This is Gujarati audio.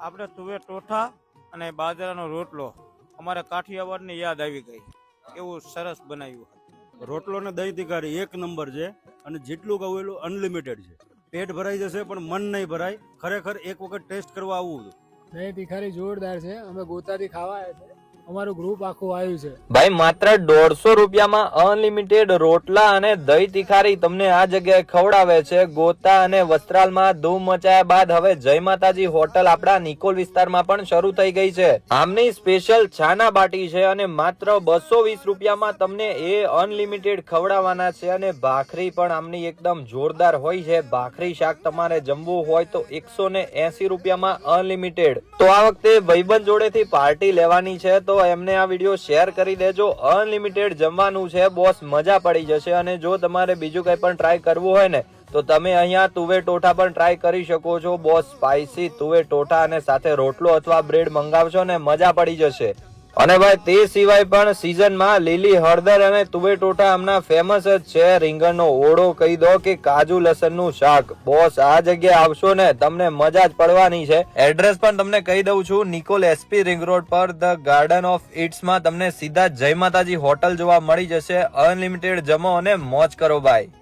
આપણે તુવેર ટોઠા અને બાજરાનો રોટલો અમારે કાઠિયાવાડની યાદ આવી ગઈ. એવું સરસ બનાવ્યું. રોટલો ને દહીં તિકારી એક નંબર છે અને જેટલું કહું એટલું અનલિમિટેડ છે. પેટ ભરાઈ જશે પણ મન નહીં ભરાય. ખરેખર એક વખત ટેસ્ટ કરવા આવવું. દહીં તિખારી જોરદાર છે. અમે ગોતાથી ખાવા આવ્યા છે. અમારું ગ્રુપ આખું આવ્યું છે. ભાઈ માત્ર 150 રૂપિયામાં અનલિમિટેડ રોટલા અને દહીં તિખારી તમને આ જગ્યાએ ખવડાવે છે. ગોતા અને વસ્ત્રાલમાં ધૂમ મચાયા બાદ હવે જય માતાજી હોટલ આપણા નિકોલ વિસ્તારમાં પણ શરૂ થઈ ગઈ છે. આમની સ્પેશિયલ છાના બાટી છે અને માત્ર 220 રૂપિયામાં તમને એ અનલિમિટેડ ખવડાવવાના છે. અને ભાખરી પણ આમની એકદમ જોરદાર હોય છે. ભાખરી શાક તમારે જમવું હોય તો 180 રૂપિયામાં અનલિમિટેડ. તો આ વખતે ભાઈબંધ જોડેથી પાર્ટી લેવાની છે તો એમને આ વિડીયો શેર કરી દેજો. અનલિમિટેડ જમવાનું છે બોસ, મજા પડી જશે. અને જો તમારે બીજું કઈ પણ ટ્રાય કરવું હોય ને તો તમે અહીંયા તુવેર ટોઠા પણ ટ્રાય કરી શકો છો બોસ. સ્પાઇસી તુવેર ટોઠા અને સાથે રોટલો અથવા બ્રેડ મંગાવશો ને મજા પડી જશે. અને ભાઈ તે સિવાય પણ સીઝનમાં લીલી હળદર અને તુવેર ટોઠા હમણાં ફેમસ જ છે. રીંગણનો ઓળો કહી દો કે કાજુ લસણનું શાક, બોસ આ જગ્યાએ આવશો ને તમને મજા જ પડવાની છે. એડ્રેસ પણ તમને કહી દઉં છું, Nikol SP ring road per the garden of its માં તમને સીધા જય માતાજી હોટલ જોવા મળી જશે. અનલિમિટેડ જમો અને મોજ કરો ભાઈ.